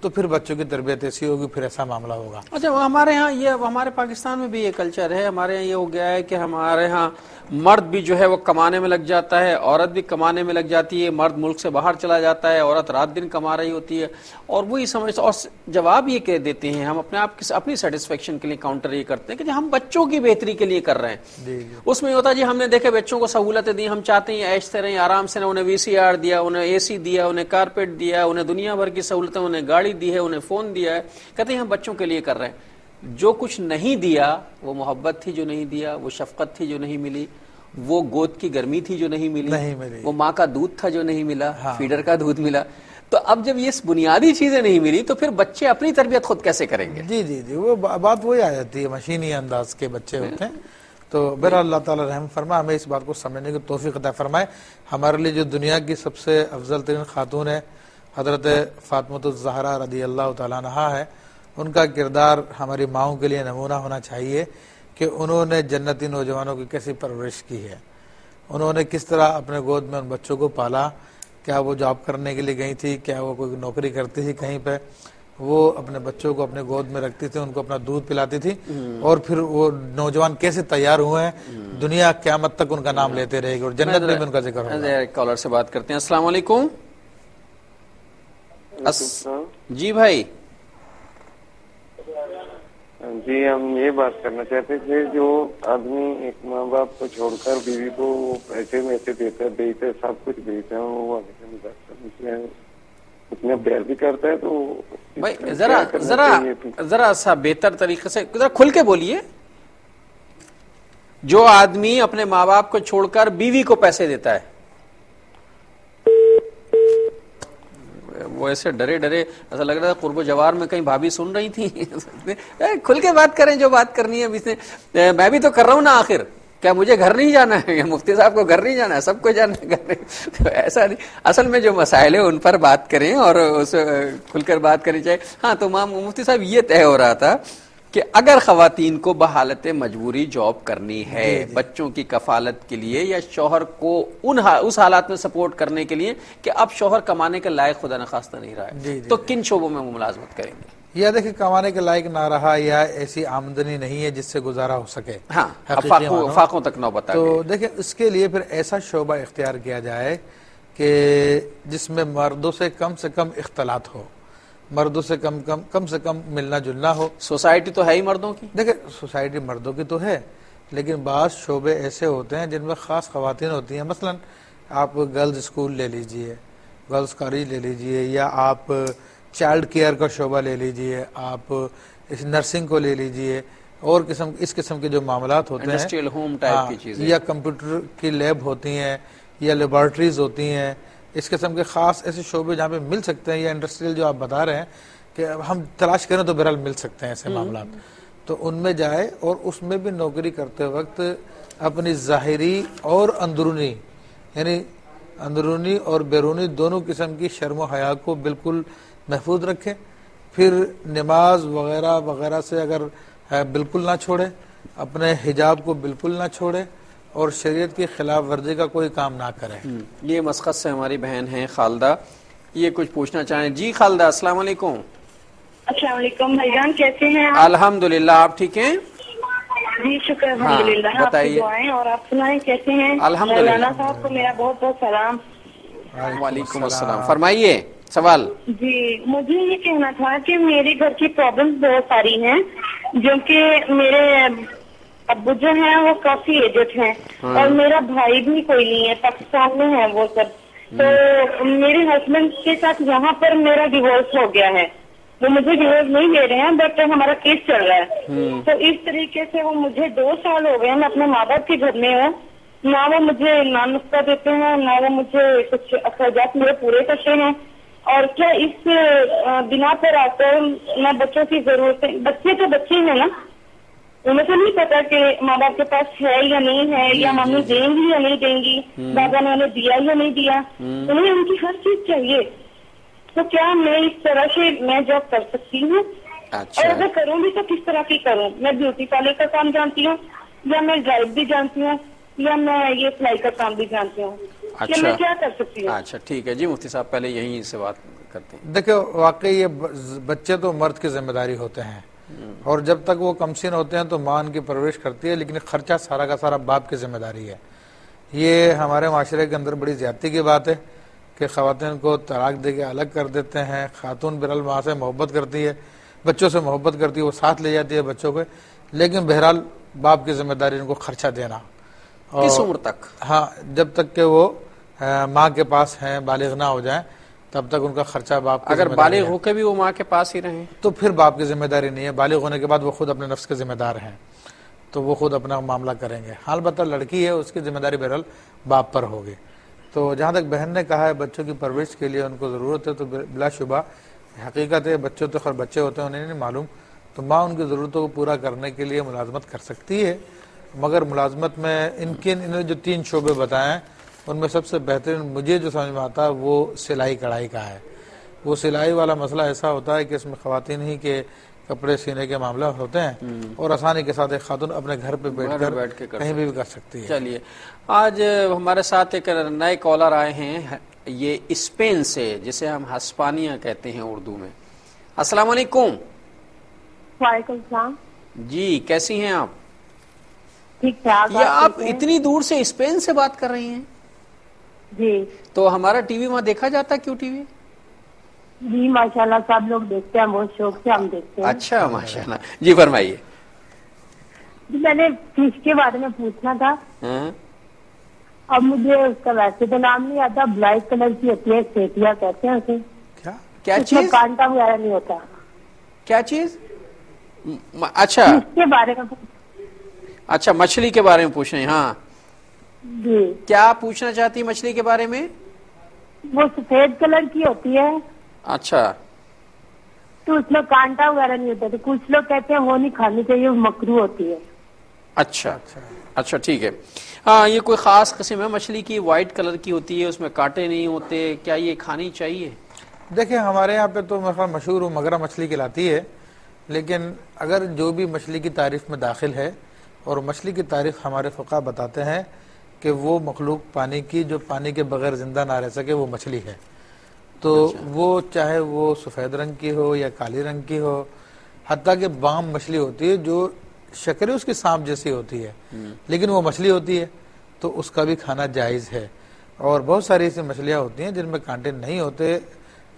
تو پھر بچوں کی تربیت ایسی ہوگی, پھر ایسا معاملہ ہوگا. اچھا, ہمارے ہاں یہ, ہمارے پاکستان میں بھی یہ کلچر ہے. ہمارے یہاں یہ ہو گیا ہے کہ ہمارے ہاں مرد بھی جو ہے وہ کمانے میں لگ جاتا ہے, عورت بھی کمانے میں لگ جاتی ہے. مرد ملک سے باہر چلا جاتا ہے, عورت رات دن کما رہی ہوتی ہے, اور وہی سمجھتا, اور جواب یہ کہہ دیتے ہیں ہم اپنے آپ کی اپنی سیٹسفیکشن کے لیے کاؤنٹر یہ کرتے ہیں کہ ہم بچوں کی بہتری کے لیے کر رہے ہیں. اس میں ہوتا جی ہم نے دیکھے بچوں کو سہولتیں دی, ہم چاہتے ہیں ایش سے رہیں, آرام سے رہیں, انہیں VCR دیا, انہیں AC دیا, انہیں کارپیٹ دیا, انہیں دنیا بھر کی سہولتیں, انہیں گاڑی دی ہے, انہیں فون دیا ہے, کہتے ہیں ہم بچوں کے لیے کر رہے ہیں. جو کچھ نہیں دیا وہ محبت تھی جو نہیں دیا, وہ شفقت تھی جو نہیں ملی, وہ گود کی گرمی تھی جو نہیں ملی, وہ ماں کا دودھ تھا جو نہیں ملا, فیڈر کا دودھ ملا. تو اب جب یہ بنیادی چیزیں نہیں ملی تو پھر بچے اپنی تربیت خود کیسے کریں گے؟ جی جی جی وہ بات وہی آ جاتی ہے، مشینی انداز کے بچے ہوتے ہیں. تو بہرحال اللہ تعالیٰ رحم فرمائے، ہمیں اس بات کو سمجھنے کی توفیق عطا فرمائے. ہمارے لیے جو دنیا کی سب سے افضل ترین خاتون ہے حضرت فاطمۃ الزہرا رضی اللہ تعالیٰ عنہا ہے، ان کا کردار ہماری ماؤں کے لیے نمونہ ہونا چاہیے کہ انہوں نے جنتی نوجوانوں کی کیسی پرورش کی ہے، انہوں نے کس طرح اپنے گود میں ان بچوں کو پالا. کیا وہ جاب کرنے کے لیے گئی تھی، کیا وہ کوئی نوکری کرتی تھی کہیں پہ، وہ اپنے بچوں کو اپنے گود میں رکھتی تھی، ان کو اپنا دودھ پلاتی تھی، اور پھر وہ نوجوان کیسے تیار ہوئے ہیں، دنیا قیامت تک ان کا نام لیتے رہے گی اور جنت میں بھی ان کا ذکر ہوگا. کالر سے بات کرتے ہیں. السلام علیکم. جی بھائی. جی ہم یہ بات کرنا چاہتے تھے، جو آدمی ایک ماں باپ کو چھوڑ کر بیوی کو پیسے میں سے دیتا ہے، سب کچھ دیتا ہے، وہ اتنا پیار بھی کرتا ہے، تو بھائی ذرا سا بہتر طریقے سے ذرا کھل کے بولیے. جو آدمی اپنے ماں باپ کو چھوڑ کر بیوی کو پیسے دیتا ہے، وہ ایسے ڈرے ایسا لگ رہا تھا قرب و جوار میں کہیں بھابھی سن رہی تھی. کھل کے بات کریں، جو بات کرنی ہے. میں بھی تو کر رہا ہوں نا، آخر کیا مجھے گھر نہیں جانا ہے؟ مفتی صاحب کو گھر نہیں جانا ہے؟ سب کو جانا ہے گھر نہیں. ایسا نہیں، اصل میں جو مسائل ہے ان پر بات کریں اور اس کھل کر بات کرنی چاہیے. ہاں تو مفتی صاحب یہ طے ہو رہا تھا کہ اگر خواتین کو بحالت مجبوری جاب کرنی ہے بچوں کی کفالت کے لیے، یا شوہر کو اس حالات میں سپورٹ کرنے کے لیے کہ اب شوہر کمانے کے لائق خدا نخواستہ نہیں رہا ہے، تو کن شعبوں میں وہ ملازمت کریں گے؟ یا دیکھیں کمانے کے لائق نہ رہا، یا ایسی آمدنی نہیں ہے جس سے گزارا ہو سکے، ہاں فاقوں تک نوبت آ گئی. تو دیکھیں اس کے لیے پھر ایسا شعبہ اختیار کیا جائے کہ جس میں مردوں سے کم اختلاط ہو، مردوں سے کم سے کم ملنا جلنا ہو. سوسائٹی تو ہے ہی مردوں کی. دیکھیں سوسائٹی مردوں کی تو ہے، لیکن بعض شعبے ایسے ہوتے ہیں جن میں خاص خواتین ہوتی ہیں. مثلا آپ گرلز اسکول لے لیجئے، گرلز کالج لے لیجئے، یا آپ چائلڈ کیئر کا شعبہ لے لیجئے، آپ اس نرسنگ کو لے لیجئے، اور اس قسم کے جو معاملات ہوتے ہیں، انڈسٹریل ہوم ٹائپ کی چیزیں، یا کمپیوٹر کی لیب ہوتی ہیں، یا لیبارٹریز ہوتی ہیں، اس قسم کے خاص ایسے شعبے جہاں پہ مل سکتے ہیں. یا انڈسٹریل جو آپ بتا رہے ہیں کہ ہم تلاش کریں تو بہرحال مل سکتے ہیں ایسے معاملات، تو ان میں جائے اور اس میں بھی نوکری کرتے وقت اپنی ظاہری اور اندرونی، یعنی اندرونی اور بیرونی دونوں قسم کی شرم و حیا کو بالکل محفوظ رکھے. پھر نماز وغیرہ وغیرہ سے اگر بالکل نہ چھوڑے، اپنے حجاب کو بالکل نہ چھوڑے، اور شریعت کی خلاف ورزی کا کوئی کام نہ کرے. یہ مسقط سے ہماری بہن ہیں خالدہ، یہ کچھ پوچھنا چاہیں. جی خالدہ السلام علیکم. السلام علیکم بھائی جان، کیسے ہیں آپ؟ الحمدللہ، آپ ٹھیک ہیں؟ جی شکر الحمدللہ. بتائیے. اور آپ سنائیں کیسے ہیں؟ الحمدللہ. مولانا صاحب کو میرا بہت بہت سلام. وعلیکم السلام. فرمائیے سوال. جی مجھے یہ کہنا تھا کہ میرے گھر کی پرابلمز بہت ساری ہیں، جو کہ میرے ابو جو ہیں وہ کافی ایجڈ ہیں، اور میرا بھائی بھی کوئی نہیں ہے، پاکستان میں ہے وہ سب. تو میرے ہسبینڈ کے ساتھ یہاں پر میرا ڈیورس ہو گیا ہے، وہ مجھے ڈیورس نہیں دے رہے ہیں، بٹ ہمارا کیس چل رہا ہے. تو اس طریقے سے وہ مجھے 2 سال ہو گئے میں اپنے ماں باپ کے گھر میں ہوں، نہ وہ مجھے نسخہ دیتے ہیں، نہ وہ مجھے کچھ اخراجات میرے پورے کرتے ہیں. اور کیا اس بنا پر آ کر میں بچوں کی ضرورتیں، بچے تو بچے ہیں نا، انہیں تو نہیں پتا کہ ماں باپ کے پاس ہے یا نہیں ہے، یا مامی دیں گی یا نہیں دیں گی، بابا نے انہیں دیا یا نہیں دیا، انہیں ان کی ہر چیز چاہیے. تو کیا میں اس طرح سے میں جاب کر سکتی ہوں؟ اور اگر کروں بھی تو کس طرح کی کروں؟ میں بیوٹی پارلر کا کام جانتی ہوں، یا میں ڈرائیو بھی جانتی ہوں، یا میں یہ سلائی کا کام بھی جانتی ہوں. کہ میں کیا کر سکتی ہوں؟ اچھا ٹھیک ہے جی مفتی صاحب، پہلے یہیں سے بات کرتے ہیں. دیکھیں واقعی یہ بچے تو مرد کی ذمہ داری ہوتے ہیں، اور جب تک وہ کمسن ہوتے ہیں تو ماں ان کی پرورش کرتی ہے، لیکن خرچہ سارا کا سارا باپ کی ذمہ داری ہے. یہ ہمارے معاشرے کے اندر بڑی زیادتی کی بات ہے کہ خواتین کو طلاق دے کے الگ کر دیتے ہیں. خاتون بہرحال ماں سے محبت کرتی ہے، بچوں سے محبت کرتی ہے، وہ ساتھ لے جاتی ہے بچوں کو، لیکن بہرحال باپ کی ذمہ داری ان کو خرچہ دینا. کس عمر تک؟ ہاں جب تک کہ وہ ماں کے پاس ہیں، بالغ نہ ہو جائیں تب تک ان کا خرچہ باپ کی اگر ذمہ داری بالغ ہو کے بھی وہ ماں کے پاس ہی رہیں تو پھر باپ کی ذمہ داری نہیں ہے. بالغ ہونے کے بعد وہ خود اپنے نفس کے ذمہ دار ہیں، تو وہ خود اپنا معاملہ کریں گے. البتہ لڑکی ہے، اس کی ذمہ داری بہرحال باپ پر ہوگی. تو جہاں تک بہن نے کہا ہے بچوں کی پرورش کے لیے ان کو ضرورت ہے، تو بلا شبہ حقیقت ہے بچوں تو خیر بچے ہوتے ہیں انہیں نہیں معلوم، تو ماں ان کی ضرورتوں کو پورا کرنے کے لیے ملازمت کر سکتی ہے، مگر ملازمت میں انہوں نے جو 3 شعبے بتائے ہیں ان میں سب سے بہترین مجھے جو سمجھ میں آتا ہے وہ سلائی کڑھائی کا ہے۔ وہ سلائی والا مسئلہ ایسا ہوتا ہے کہ اس میں خواتین ہی کے کپڑے سینے کے معاملہ ہوتے ہیں اور آسانی کے ساتھ ایک خاتون اپنے گھر پہ بیٹھ کر کہیں بھی کر سکتی ہے۔ چلیے آج ہمارے ساتھ ایک نئے کالر آئے ہیں، یہ اسپین سے، جسے ہم ہسپانیہ کہتے ہیں اردو میں۔ السلام علیکم۔ وعلیکم السلام جی کیسی ہیں آپ؟ ٹھیک ٹھاک۔ یہ آپ اتنی دور سے اسپین سے بات کر رہی ہیں؟ جی تو ہمارا ٹی وی وہاں دیکھا جاتا ہے کیوں ٹی وی؟ جی ماشاءاللہ سب لوگ دیکھتے ہیں، بہت شوق سے ہم دیکھتے ہیں۔ اچھا ماشاءاللہ، جی فرمائیے۔ میں نے فش کے بارے میں پوچھنا تھا، اب مجھے اس کا ویسے تو نام نہیں آتا، بلائٹ کلر کی ہوتی ہے، سیٹیا کہتے ہیں اسے، کیا اس میں چیز؟ کانٹا وغیرہ نہیں ہوتا۔ کیا چیز؟ اچھا فش کے بارے میں اچھا مچھلی کے بارے میں پوچھ رہے ہیں؟ ہاں جی کیا پوچھنا چاہتی ہیں مچھلی کے بارے میں؟ وہ سفید کلر کی ہوتی ہے اچھا تو اس میں کانٹا وغیرہ نہیں ہوتا، تو کچھ لوگ کہتے ہیں وہ نہیں کھانی چاہیے، وہ مکروہ ہوتی ہے۔ اچھا اچھا ٹھیک ہے۔ ہاں یہ کوئی خاص قسم ہے مچھلی کی، وائٹ کلر کی ہوتی ہے، اس میں کانٹے نہیں ہوتے، کیا یہ کھانی چاہیے؟ دیکھیں ہمارے یہاں پہ تو مثلا مشہور مگرا مچھلی کہلاتی ہے، لیکن اگر جو بھی مچھلی کی تعریف میں داخل ہے، اور مچھلی کی تعریف ہمارے فقہ بتاتے ہیں کہ وہ مخلوق پانی کی جو پانی کے بغیر زندہ نہ رہ سکے وہ مچھلی ہے، تو وہ چاہے وہ سفید رنگ کی ہو یا کالی رنگ کی ہو، حتیٰ کہ بام مچھلی ہوتی ہے جو شکل اس کی سانپ جیسی ہوتی ہے لیکن وہ مچھلی ہوتی ہے، تو اس کا بھی کھانا جائز ہے۔ اور بہت ساری ایسی مچھلیاں ہوتی ہیں جن میں کانٹے نہیں ہوتے،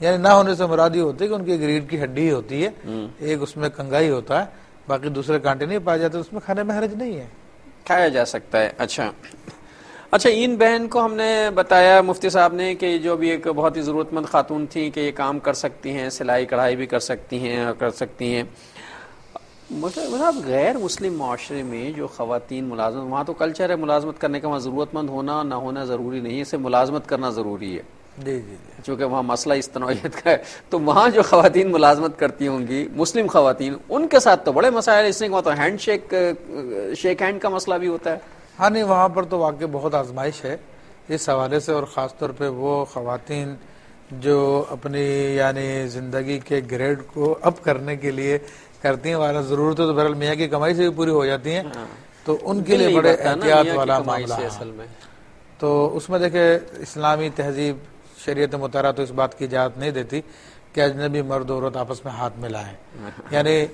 یعنی نہ ہونے سے مراد یہ ہوتی ہے کہ ان کی ایک ریڑھ کی ہڈی ہی ہوتی ہے، ایک اس میں کنگائی ہوتا ہے، باقی دوسرے کانٹے نہیں پائے جاتے، اس میں کھانے میں حرج نہیں ہے، کھایا جا سکتا ہے۔ اچھا ان بہن کو ہم نے بتایا مفتی صاحب نے کہ جو بھی ایک بہت ہی ضرورت مند خاتون تھیں کہ یہ کام کر سکتی ہیں، سلائی کڑھائی بھی کر سکتی ہیں مطلب غیر مسلم معاشرے میں جو خواتین ملازمت، وہاں تو کلچر ہے ملازمت کرنے کا، وہاں ضرورت مند ہونا نہ ہونا ضروری نہیں ہے، اسے ملازمت کرنا ضروری ہے جی چونکہ وہاں مسئلہ اس نوعیت کا ہے۔ تو وہاں جو خواتین ملازمت کرتی ہوں گی مسلم خواتین، ان کے ساتھ تو بڑے مسائل، اس نے وہاں تو ہینڈ شیک ہینڈ کا مسئلہ بھی ہوتا ہے۔ ہاں نہیں وہاں پر تو واقعی بہت آزمائش ہے اس حوالے سے، اور خاص طور پہ وہ خواتین جو اپنی یعنی زندگی کے گریڈ کو اپ کرنے کے لیے کرتی ہیں، والا ضرورت ہے تو بہرحال میاں کی کمائی سے بھی پوری ہو جاتی ہیں، تو ان کے لیے بڑے احتیاط والا معاملہ ہے۔ تو اس میں دیکھیں اسلامی تہذیب شریعت مطالعہ تو اس بات کی اجازت نہیں دیتی کہ اجنبی مرد عورت آپس میں ہاتھ ملائیں، یعنی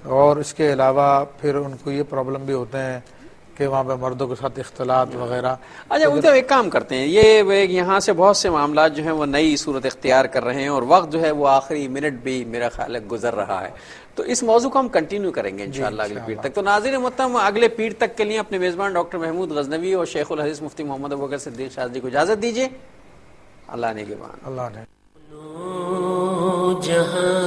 اور اس کے علاوہ پھر ان کو یہ پرابلم بھی ہوتے ہیں کہ وہاں پہ مردوں کے ساتھ اختلاط وغیرہ۔ اچھا ان سے ایک کام کرتے ہیں، یہ یہاں سے بہت سے معاملات جو ہیں وہ نئی صورت اختیار کر رہے ہیں اور وقت جو ہے وہ آخری منٹ بھی میرا خیال ہے گزر رہا ہے، تو اس موضوع کو ہم کنٹینیو کریں گے انشاءاللہ اگلی پیر تک۔ تو ناظرین محترم اگلے پیر تک کے لیے اپنے میزبان ڈاکٹر محمود غزنوی اور شیخ الحدیث مفتی محمد ابوبکر صدیق شاہ جی کو اجازت دیجیے۔ اللہ نے کے بعد اللہ نے جہاں